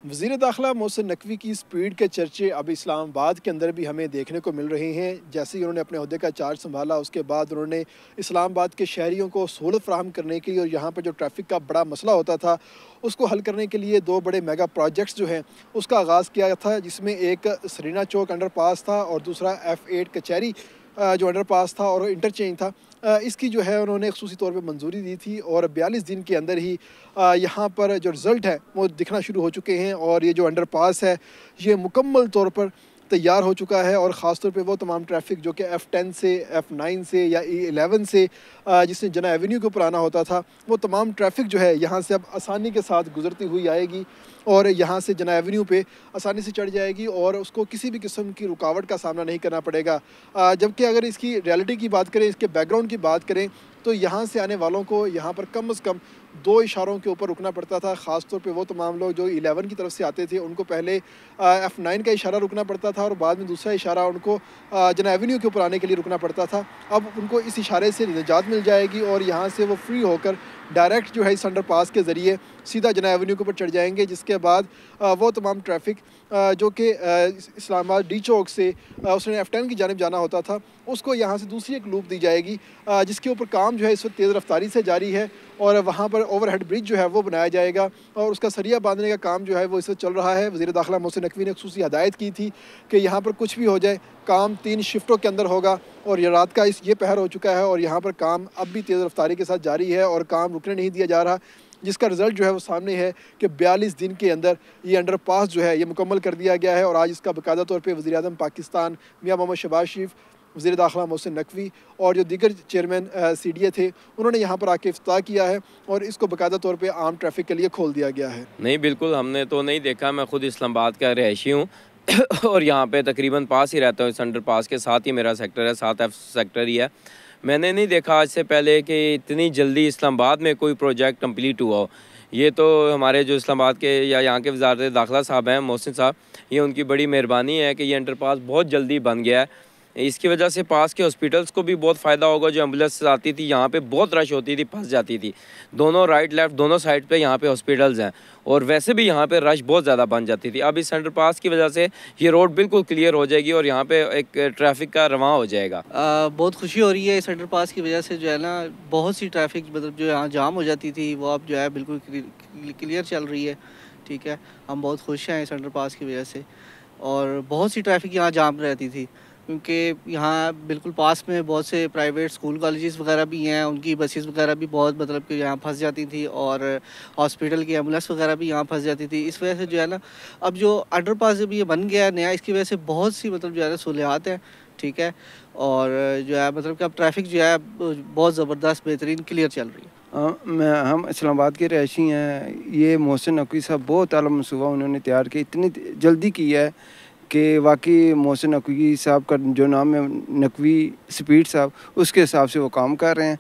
वज़ीर दाखिला मोहसिन नकवी की स्पीड के चर्चे अब इस्लामाबाद के अंदर भी हमें देखने को मिल रहे हैं। जैसे ही उन्होंने अपने ओहदे का चार्ज संभाला, उसके बाद उन्होंने इस्लामाबाद के शहरियों को सहूलत फ़राहम करने के लिए और यहाँ पर जो ट्रैफ़िक का बड़ा मसला होता था, उसको हल करने के लिए दो बड़े मेगा प्रोजेक्ट्स जो हैं उसका आगाज़ किया था, जिसमें एक सरीना चौक अंडरपास था और दूसरा F8 कचहरी जो अंडरपास था और इंटरचेंज था। इसकी जो है उन्होंने ख़ुसूसी तौर पे मंजूरी दी थी और 42 दिन के अंदर ही यहाँ पर जो रिज़ल्ट है वो दिखना शुरू हो चुके हैं और ये जो अंडरपास है ये मुकम्मल तौर पर तैयार हो चुका है। और ख़ास तौर पे वो तमाम ट्रैफ़िक जो कि F10 से F9 से या E11 से जिससे जना एवेन्यू के ऊपर आना होता था, वो तमाम ट्रैफ़िक जो है यहाँ से अब आसानी के साथ गुज़रती हुई आएगी और यहाँ से जना एवेन्यू पे आसानी से चढ़ जाएगी और उसको किसी भी किस्म की रुकावट का सामना नहीं करना पड़ेगा। जबकि अगर इसकी रियलिटी की बात करें, इसके बैकग्राउंड की बात करें, तो यहाँ से आने वालों को यहाँ पर कम से कम 2 इशारों के ऊपर रुकना पड़ता था। ख़ास तौर पे वो तमाम लोग जो 11 की तरफ से आते थे, उनको पहले F9 का इशारा रुकना पड़ता था और बाद में दूसरा इशारा उनको जना एवेन्यू के ऊपर आने के लिए रुकना पड़ता था। अब उनको इस इशारे से निजात मिल जाएगी और यहाँ से वो फ्री होकर डायरेक्ट जो है इस अंडरपास के ज़रिए सीधा जना एवेन्यू के ऊपर चढ़ जाएंगे, जिसके बाद वो तमाम ट्रैफ़िक जो कि इस्लामाबाद डी चौक से उसने F10 की जानिब जाना होता था, उसको यहाँ से दूसरी एक लूप दी जाएगी, जिसके ऊपर काम जो है इस वक्त तेज़ रफ्तारी से जारी है और वहाँ पर ओवरहेड ब्रिज जो है वो बनाया जाएगा और उसका सरिया बांधने का काम जो है वो इस वक्त चल रहा है। वज़ीर दाखिला मोहसिन नकवी ने ख़ुसूसी हदायत की थी कि यहाँ पर कुछ भी हो जाए, काम 3 शिफ्टों के अंदर होगा और ये रात का ये पहर हो चुका है और यहाँ पर काम अब भी तेज़ रफ्तारी के साथ जारी है और काम रुकने नहीं दिया जा रहा, जिसका रिज़ल्ट जो है वो सामने है कि 42 दिन के अंदर ये अंडरपास जो है ये मुकम्मल कर दिया गया है। और आज इसका बाकायदा तौर पे वज़ीर-ए-आज़म पाकिस्तान मियां मोहम्मद शहबाज शरीफ, वज़ीर दाखिला मोहसिन नकवी और जो दीगर चेयरमैन CDA थे, उन्होंने यहाँ पर आके इफ्तिताह किया है और इसको बाकायदा तौर पे आम ट्रैफ़िक के लिए खोल दिया गया है। नहीं, बिल्कुल हमने तो नहीं देखा। मैं ख़ुद इस्लामाबाद का रहायशी हूँ और यहाँ पे तकरीबन पास ही रहता हूँ। इस अंडरपास के साथ ही मेरा सेक्टर है, 7F सेक्टर ही है। मैंने नहीं देखा आज से पहले कि इतनी जल्दी इस्लामाबाद में कोई प्रोजेक्ट कंप्लीट हुआ हो। ये तो हमारे जो इस्लामाबाद के या यहाँ के वज़ारत दाखिला साहब हैं, मोहसिन साहब, ये उनकी बड़ी मेहरबानी है कि ये अंडरपास बहुत जल्दी बन गया है। इसकी वजह से पास के हॉस्पिटल्स को भी बहुत फ़ायदा होगा। जो एम्बुलेंस आती थी यहाँ पे बहुत रश होती थी, फंस जाती थी। दोनों राइट लेफ़्ट दोनों साइड पे यहाँ पे हॉस्पिटल्स हैं और वैसे भी यहाँ पे रश बहुत ज़्यादा बन जाती थी। अब इस अंडरपास की वजह से ये रोड बिल्कुल क्लियर हो जाएगी और यहाँ पे एक ट्रैफिक का रवां हो जाएगा। बहुत खुशी हो रही है इस अंडरपास की वजह से, जो है ना, बहुत सी ट्रैफिक मतलब जो यहाँ जाम हो जाती थी वो अब जो है बिल्कुल क्लियर चल रही है। ठीक है, हम बहुत खुश हैं इस अंडरपास की वजह से। और बहुत सी ट्रैफिक यहाँ जाम रहती थी क्योंकि यहाँ बिल्कुल पास में बहुत से प्राइवेट स्कूल कॉलेजेस वगैरह भी हैं, उनकी बसेस वगैरह भी बहुत मतलब कि यहाँ फंस जाती थी और हॉस्पिटल की एम्बुलेंस वगैरह भी यहाँ फंस जाती थी। इस वजह से जो है ना, अब जो अंडरपास जब ये बन गया है नया, इसकी वजह से बहुत सी मतलब जो है ना सहूलियात हैं। ठीक है, और जो है मतलब कि अब ट्रैफिक जो है बहुत ज़बरदस्त बेहतरीन क्लियर चल रही है। हम इस्लामाबाद के रहायशी हैं। ये मोहसिन नकवी साहब बहुत आला मनसूबा उन्होंने तैयार किया, इतनी जल्दी किया है कि वाकई मोहसिन नकवी साहब का जो नाम है नकवी स्पीड साहब, उसके हिसाब से वो काम कर रहे हैं।